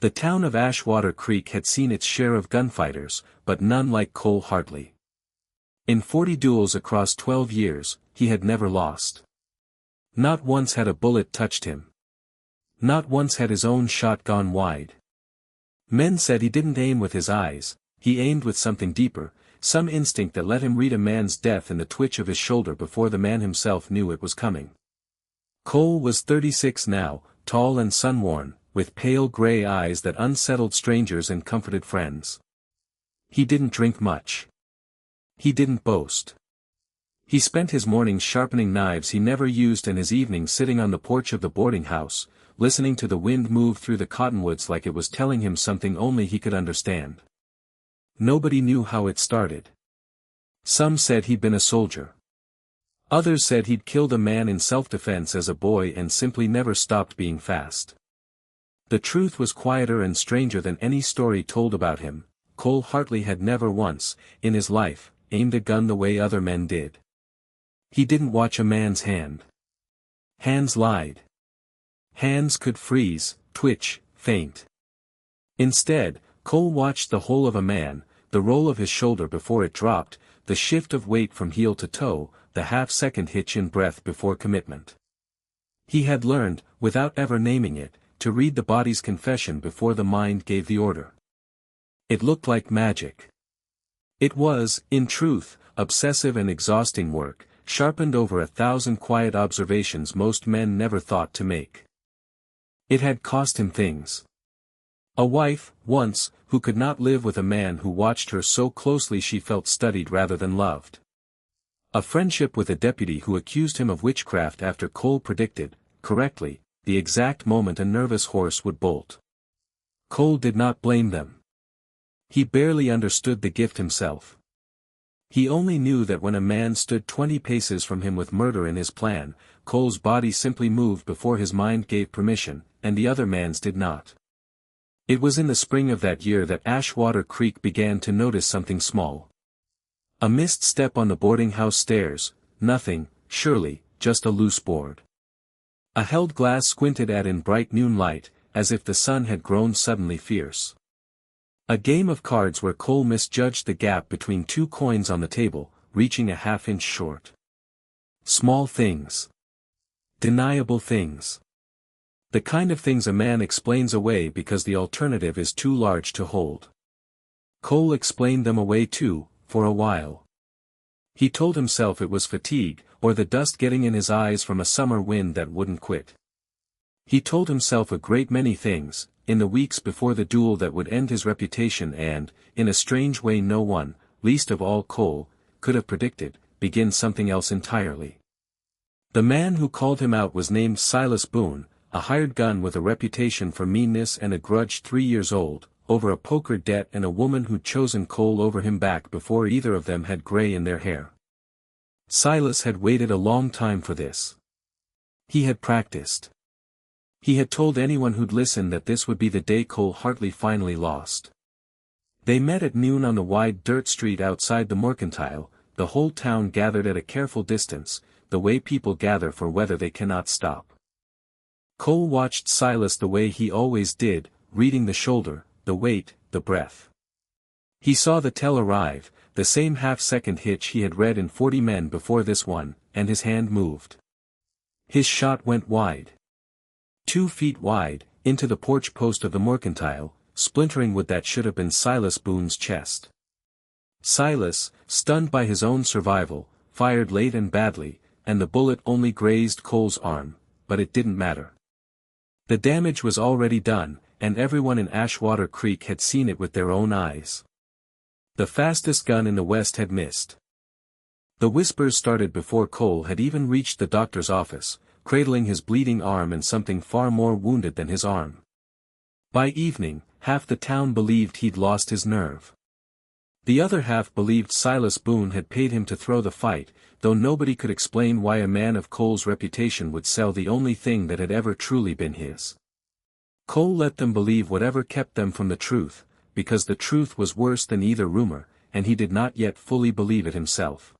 The town of Ashwater Creek had seen its share of gunfighters, but none like Cole Hartley. In 40 duels across 12 years, he had never lost. Not once had a bullet touched him. Not once had his own shot gone wide. Men said he didn't aim with his eyes, he aimed with something deeper, some instinct that let him read a man's death in the twitch of his shoulder before the man himself knew it was coming. Cole was 36 now, tall and sun-worn, with pale gray eyes that unsettled strangers and comforted friends. He didn't drink much. He didn't boast. He spent his mornings sharpening knives he never used and his evenings sitting on the porch of the boarding house, listening to the wind move through the cottonwoods like it was telling him something only he could understand. Nobody knew how it started. Some said he'd been a soldier. Others said he'd killed a man in self-defense as a boy and simply never stopped being fast. The truth was quieter and stranger than any story told about him. Cole Hartley had never once, in his life, aimed a gun the way other men did. He didn't watch a man's hand. Hands lied. Hands could freeze, twitch, faint. Instead, Cole watched the whole of a man, the roll of his shoulder before it dropped, the shift of weight from heel to toe, the half-second hitch in breath before commitment. He had learned, without ever naming it, to read the body's confession before the mind gave the order. It looked like magic. It was, in truth, obsessive and exhausting work, sharpened over 1,000 quiet observations most men never thought to make. It had cost him things. A wife, once, who could not live with a man who watched her so closely she felt studied rather than loved. A friendship with a deputy who accused him of witchcraft after Cole predicted, correctly, the exact moment a nervous horse would bolt. Cole did not blame them. He barely understood the gift himself. He only knew that when a man stood 20 paces from him with murder in his plan, Cole's body simply moved before his mind gave permission, and the other man's did not. It was in the spring of that year that Ashwater Creek began to notice something small. A missed step on the boarding house stairs, nothing, surely, just a loose board. A held glass squinted at in bright noon light, as if the sun had grown suddenly fierce. A game of cards where Cole misjudged the gap between 2 coins on the table, reaching a half-inch short. Small things. Deniable things. The kind of things a man explains away because the alternative is too large to hold. Cole explained them away too, for a while. He told himself it was fatigue, or the dust getting in his eyes from a summer wind that wouldn't quit. He told himself a great many things, in the weeks before the duel that would end his reputation and, in a strange way no one, least of all Cole, could have predicted, begin something else entirely. The man who called him out was named Silas Boone, a hired gun with a reputation for meanness and a grudge 3 years old, over a poker debt and a woman who'd chosen Cole over him back before either of them had gray in their hair. Silas had waited a long time for this. He had practiced. He had told anyone who'd listen that this would be the day Cole Hartley finally lost. They met at noon on the wide dirt street outside the Mercantile, the whole town gathered at a careful distance, the way people gather for weather they cannot stop. Cole watched Silas the way he always did, reading the shoulder, the weight, the breath. He saw the tell arrive, the same half-second hitch he had read in 40 men before this one, and his hand moved. His shot went wide. 2 feet wide, into the porch post of the Mercantile, splintering wood that should have been Silas Boone's chest. Silas, stunned by his own survival, fired late and badly, and the bullet only grazed Cole's arm, but it didn't matter. The damage was already done, and everyone in Ashwater Creek had seen it with their own eyes. The fastest gun in the West had missed. The whispers started before Cole had even reached the doctor's office, cradling his bleeding arm and something far more wounded than his arm. By evening, half the town believed he'd lost his nerve. The other half believed Silas Boone had paid him to throw the fight, though nobody could explain why a man of Cole's reputation would sell the only thing that had ever truly been his. Cole let them believe whatever kept them from the truth, because the truth was worse than either rumor, and he did not yet fully believe it himself.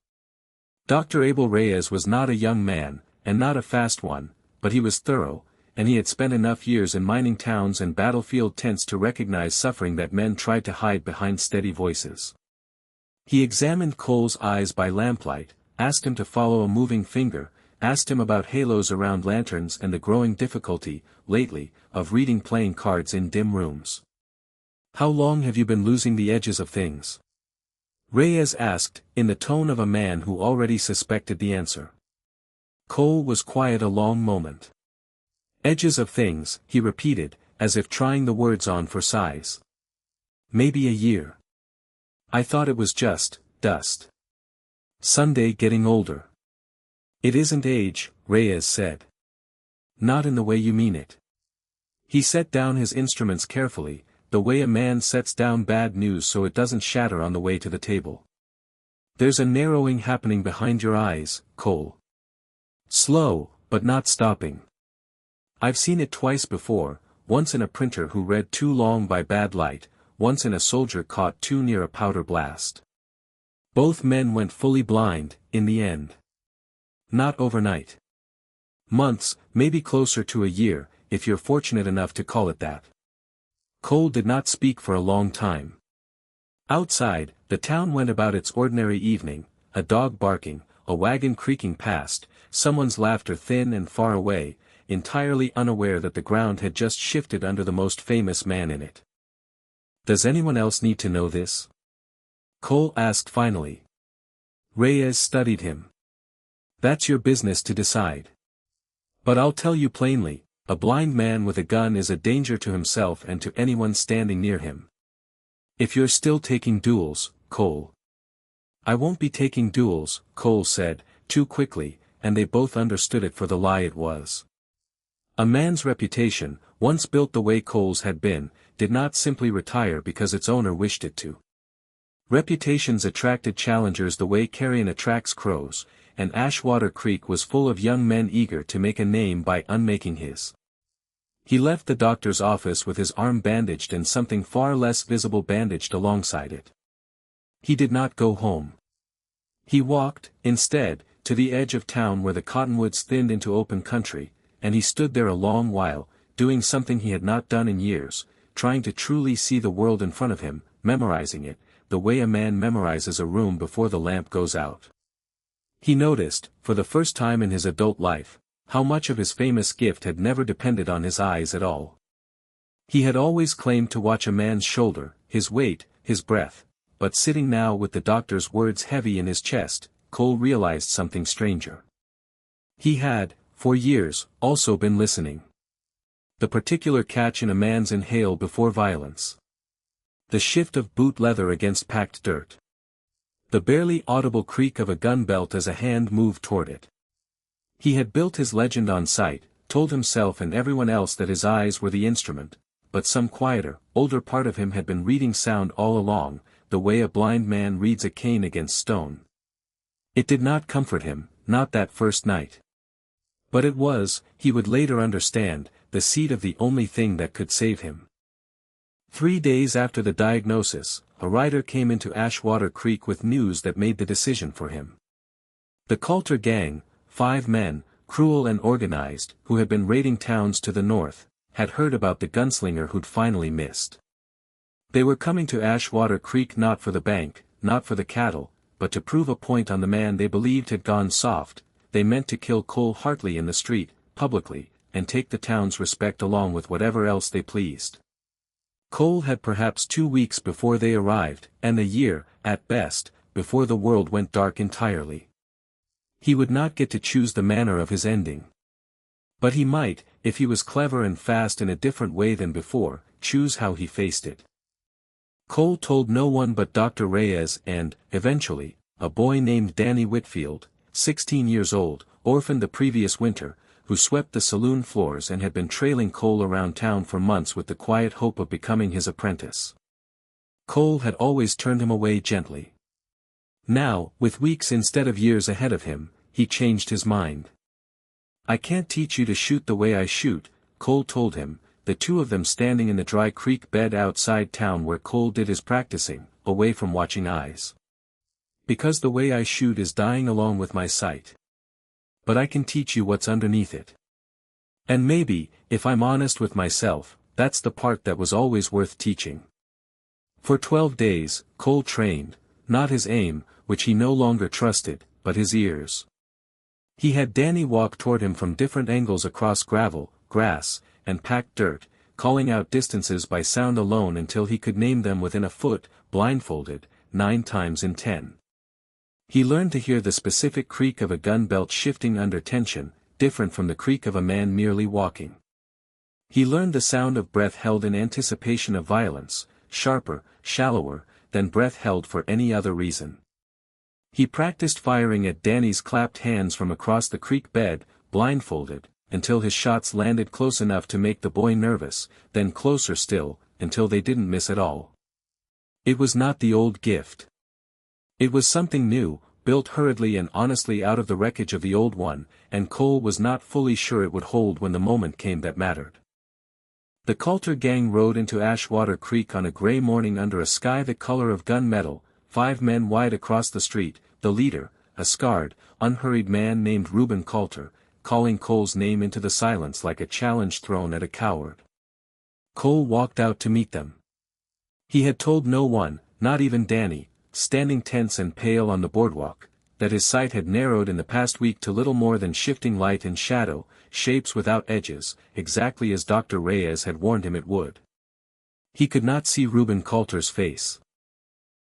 Dr. Abel Reyes was not a young man, and not a fast one, but he was thorough, and he had spent enough years in mining towns and battlefield tents to recognize suffering that men tried to hide behind steady voices. He examined Cole's eyes by lamplight, asked him to follow a moving finger, asked him about halos around lanterns and the growing difficulty, lately, of reading playing cards in dim rooms. "How long have you been losing the edges of things?" Reyes asked, in the tone of a man who already suspected the answer. Cole was quiet a long moment. "Edges of things," he repeated, as if trying the words on for size. "Maybe a year. I thought it was just dust. Sunday getting older." "It isn't age," Reyes said. "Not in the way you mean it." He set down his instruments carefully, the way a man sets down bad news so it doesn't shatter on the way to the table. "There's a narrowing happening behind your eyes, Cole. Slow, but not stopping. I've seen it twice before, once in a printer who read too long by bad light, once in a soldier caught too near a powder blast. Both men went fully blind, in the end. Not overnight. Months, maybe closer to a year, if you're fortunate enough to call it that." Cole did not speak for a long time. Outside, the town went about its ordinary evening, a dog barking, a wagon creaking past, someone's laughter thin and far away, entirely unaware that the ground had just shifted under the most famous man in it. "Does anyone else need to know this?" Cole asked finally. Reyes studied him. "That's your business to decide. But I'll tell you plainly, a blind man with a gun is a danger to himself and to anyone standing near him. If you're still taking duels, Cole." "I won't be taking duels," Cole said, too quickly, and they both understood it for the lie it was. A man's reputation, once built the way Cole's had been, did not simply retire because its owner wished it to. Reputations attracted challengers the way carrion attracts crows, and Ashwater Creek was full of young men eager to make a name by unmaking his. He left the doctor's office with his arm bandaged and something far less visible bandaged alongside it. He did not go home. He walked, instead, to the edge of town where the cottonwoods thinned into open country, and he stood there a long while, doing something he had not done in years, trying to truly see the world in front of him, memorizing it, the way a man memorizes a room before the lamp goes out. He noticed, for the first time in his adult life, how much of his famous gift had never depended on his eyes at all. He had always claimed to watch a man's shoulder, his weight, his breath, but sitting now with the doctor's words heavy in his chest, Cole realized something stranger. He had, for years, also been listening. The particular catch in a man's inhale before violence. The shift of boot leather against packed dirt. The barely audible creak of a gun belt as a hand moved toward it. He had built his legend on sight, told himself and everyone else that his eyes were the instrument, but some quieter, older part of him had been reading sound all along, the way a blind man reads a cane against stone. It did not comfort him, not that first night. But it was, he would later understand, the seed of the only thing that could save him. 3 days after the diagnosis, a rider came into Ashwater Creek with news that made the decision for him. The Coulter gang, 5 men, cruel and organized, who had been raiding towns to the north, had heard about the gunslinger who'd finally missed. They were coming to Ashwater Creek not for the bank, not for the cattle, but to prove a point on the man they believed had gone soft. They meant to kill Cole Hartley in the street, publicly, and take the town's respect along with whatever else they pleased. Cole had perhaps 2 weeks before they arrived, and a year, at best, before the world went dark entirely. He would not get to choose the manner of his ending. But he might, if he was clever and fast in a different way than before, choose how he faced it. Cole told no one but Dr. Reyes and, eventually, a boy named Danny Whitfield, 16 years old, orphaned the previous winter, who swept the saloon floors and had been trailing Cole around town for months with the quiet hope of becoming his apprentice. Cole had always turned him away gently. Now, with weeks instead of years ahead of him, he changed his mind. "I can't teach you to shoot the way I shoot," Cole told him, the two of them standing in the dry creek bed outside town where Cole did his practicing, away from watching eyes. "Because the way I shoot is dying along with my sight. But I can teach you what's underneath it. And maybe, if I'm honest with myself, that's the part that was always worth teaching. For 12 days, Cole trained, not his aim, which he no longer trusted, but his ears. He had Danny walk toward him from different angles across gravel, grass, and packed dirt, calling out distances by sound alone until he could name them within a foot, blindfolded, 9 times in 10. He learned to hear the specific creak of a gun belt shifting under tension, different from the creak of a man merely walking. He learned the sound of breath held in anticipation of violence, sharper, shallower, than breath held for any other reason. He practiced firing at Danny's clapped hands from across the creek bed, blindfolded, until his shots landed close enough to make the boy nervous, then closer still, until they didn't miss at all. It was not the old gift. It was something new, built hurriedly and honestly out of the wreckage of the old one, and Cole was not fully sure it would hold when the moment came that mattered. The Coulter gang rode into Ashwater Creek on a gray morning under a sky the color of gunmetal, 5 men wide across the street, the leader, a scarred, unhurried man named Reuben Coulter, calling Cole's name into the silence like a challenge thrown at a coward. Cole walked out to meet them. He had told no one, not even Danny, standing tense and pale on the boardwalk, that his sight had narrowed in the past week to little more than shifting light and shadow, shapes without edges, exactly as Dr. Reyes had warned him it would. He could not see Reuben Coulter's face.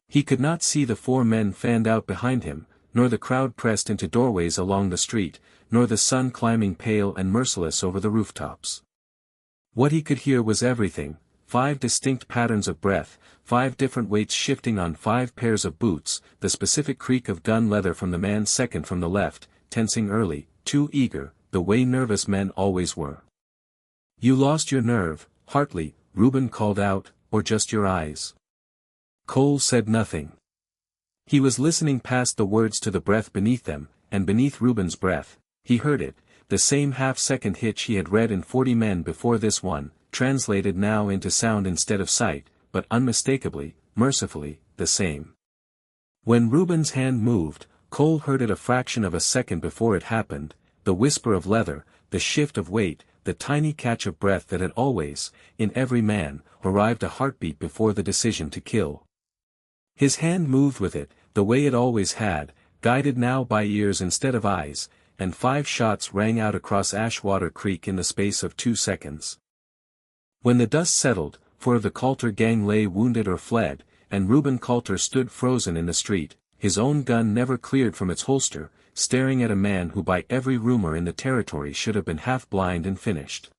He could not see the 4 men fanned out behind him, nor the crowd pressed into doorways along the street, nor the sun climbing pale and merciless over the rooftops. What he could hear was everything, 5 distinct patterns of breath, 5 different weights shifting on 5 pairs of boots, the specific creak of gun leather from the man second from the left, tensing early, too eager, the way nervous men always were. "You lost your nerve, Hartley," Reuben called out, "or just your eyes?" Cole said nothing. He was listening past the words to the breath beneath them, and beneath Reuben's breath, he heard it, the same half-second hitch he had read in 40 men before this one, translated now into sound instead of sight, but unmistakably, mercifully, the same. When Reuben's hand moved, Cole heard it a fraction of a second before it happened, the whisper of leather, the shift of weight, the tiny catch of breath that had always, in every man, arrived a heartbeat before the decision to kill. His hand moved with it, the way it always had, guided now by ears instead of eyes, and 5 shots rang out across Ashwater Creek in the space of 2 seconds. When the dust settled, 4 of the Coulter gang lay wounded or fled, and Reuben Coulter stood frozen in the street, his own gun never cleared from its holster, staring at a man who by every rumor in the territory should have been half blind and finished.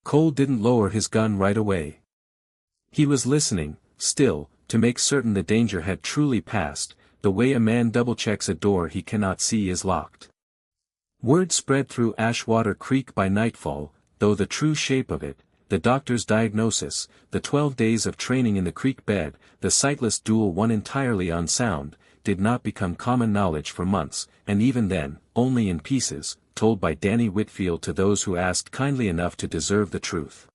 Cole didn't lower his gun right away. He was listening, still, to make certain the danger had truly passed, the way a man double-checks a door he cannot see is locked. Word spread through Ashwater Creek by nightfall, though the true shape of it, the doctor's diagnosis, the 12 days of training in the creek bed, the sightless duel won entirely on sound, did not become common knowledge for months, and even then, only in pieces, told by Danny Whitfield to those who asked kindly enough to deserve the truth.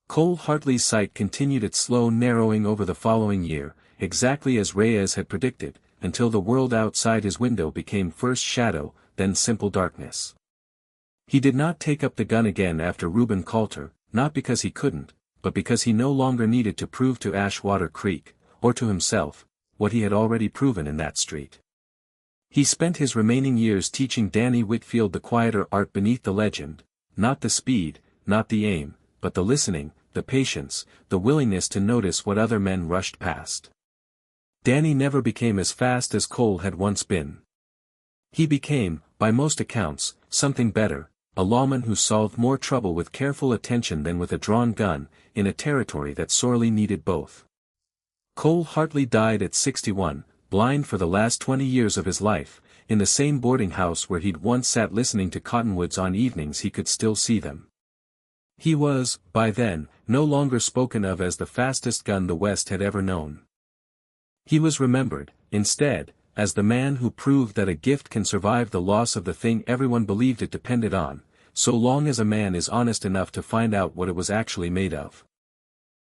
Cole Hartley's sight continued its slow narrowing over the following year, exactly as Reyes had predicted, until the world outside his window became first shadow, then simple darkness. He did not take up the gun again after Reuben Coulter, not because he couldn't, but because he no longer needed to prove to Ashwater Creek, or to himself, what he had already proven in that street. He spent his remaining years teaching Danny Whitfield the quieter art beneath the legend, not the speed, not the aim, but the listening, the patience, the willingness to notice what other men rushed past. Danny never became as fast as Cole had once been. He became, by most accounts, something better, a lawman who solved more trouble with careful attention than with a drawn gun, in a territory that sorely needed both. Cole Hartley died at 61, blind for the last 20 years of his life, in the same boarding house where he'd once sat listening to cottonwoods on evenings he could still see them. He was, by then, no longer spoken of as the fastest gun the West had ever known. He was remembered, instead, as the man who proved that a gift can survive the loss of the thing everyone believed it depended on, so long as a man is honest enough to find out what it was actually made of.